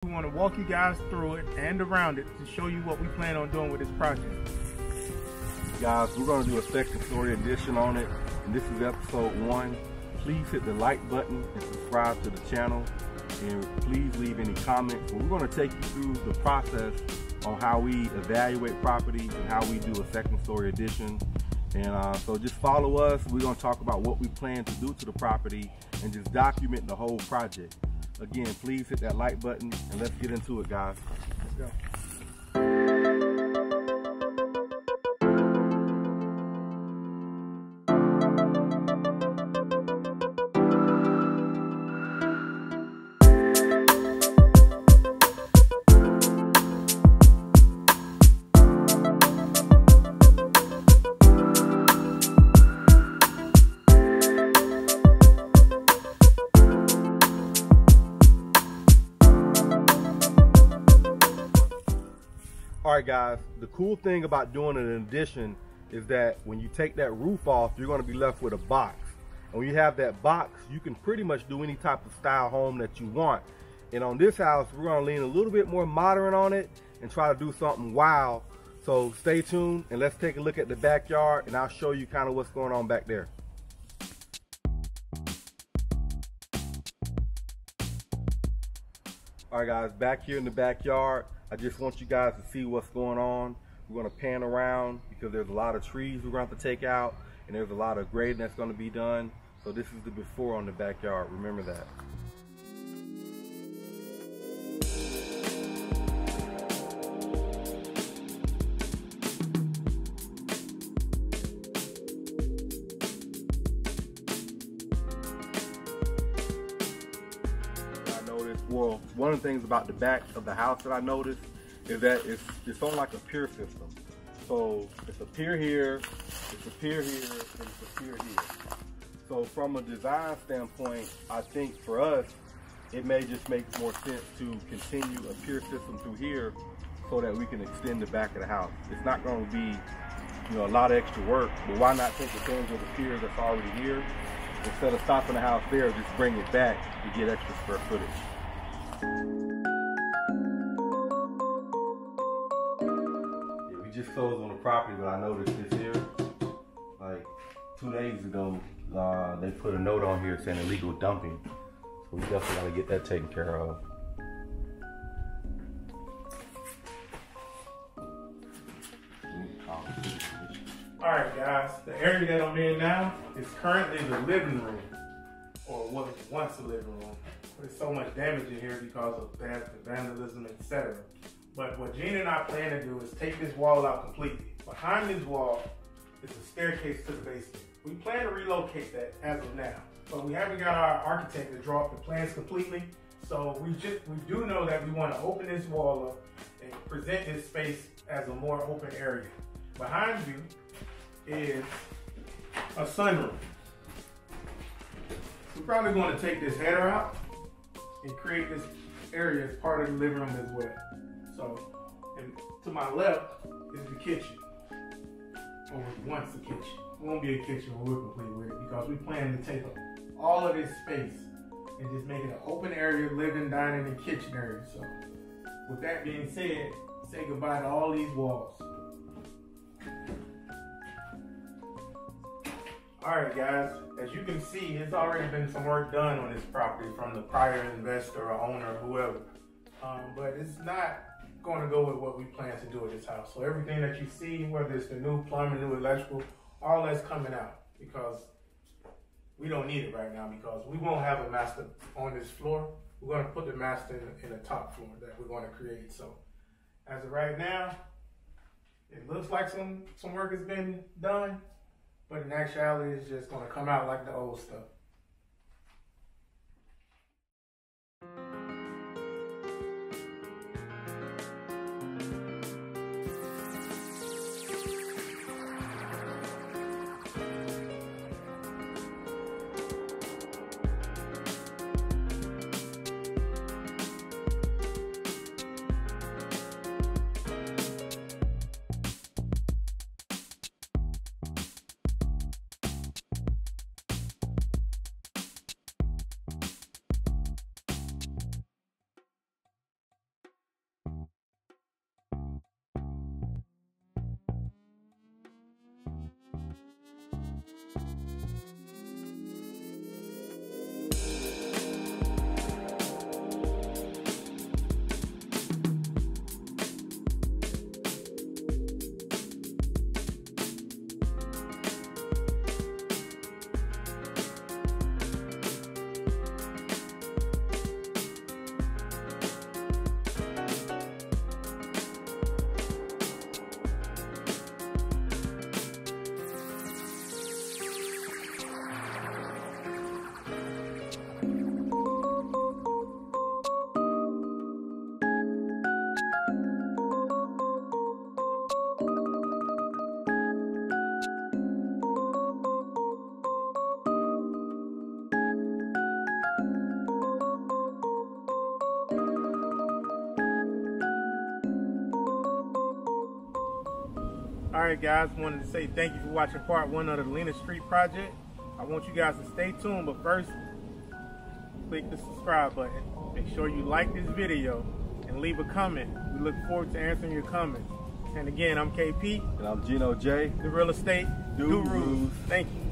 We want to walk you guys through it and around it to show you what we plan on doing with this project. Guys, we're going to do a second story addition on it, and this is episode 1. Please hit the like button and subscribe to the channel, and please leave any comments. We're going to take you through the process on how we evaluate properties and how we do a second story addition. And so just follow us. We're going to talk about what we plan to do to the property and just document the whole project. Again, please hit that like button and let's get into it, guys. Let's go. Alright guys, the cool thing about doing an addition is that when you take that roof off, you're going to be left with a box. And when you have that box, you can pretty much do any type of style home that you want. And on this house, we're going to lean a little bit more modern on it and try to do something wow. So stay tuned and let's take a look at the backyard and I'll show you kind of what's going on back there. Alright guys, back here in the backyard, I just want you guys to see what's going on. We're going to pan around because there's a lot of trees we're going to have to take out and there's a lot of grading that's going to be done. So this is the before on the backyard, remember that. Well, one of the things about the back of the house that I noticed is that it's on like a pier system. So it's a pier here, it's a pier here, and it's a pier here. So from a design standpoint, I think for us, it may just make more sense to continue a pier system through here so that we can extend the back of the house. It's not going to be, a lot of extra work, but why not take advantage of the pier that's already here? Instead of stopping the house there, just bring it back to get extra square footage. Yeah, we just closed on the property, but I noticed this here. Like 2 days ago, they put a note on here saying illegal dumping. So we definitely got to get that taken care of. Alright guys, the area that I'm in now is currently the living room, or what was once the living room. There's so much damage in here because of theft and vandalism, etc. But what Gene and I plan to do is take this wall out completely. Behind this wall is a staircase to the basement. We plan to relocate that as of now, but we haven't got our architect to draw up the plans completely. So we do know that we want to open this wall up and present this space as a more open area. Behind you is a sunroom. We're probably going to take this header out and create this area as part of the living room as well. So, and to my left is the kitchen, or once the kitchen. It won't be a kitchen when we're complete with it because we plan to take all of this space and just make it an open area, living, dining, and kitchen area. So, with that being said, say goodbye to all these walls. Alright guys, as you can see, there's already been some work done on this property from the prior investor or owner or whoever. But it's not going to go with what we plan to do with this house. So everything that you see, whether it's the new plumbing, new electrical, all that's coming out because we don't need it right now because we won't have a master on this floor. We're going to put the master in the top floor that we're going to create. So as of right now, it looks like some work has been done. But in actuality, it's just going to come out like the old stuff. All right, guys, wanted to say thank you for watching part 1 of the Lena Street project. I want you guys to stay tuned, but first, click the subscribe button. Make sure you like this video and leave a comment. We look forward to answering your comments. And again, I'm KP. And I'm GenoJ. The real estate gurus. Thank you.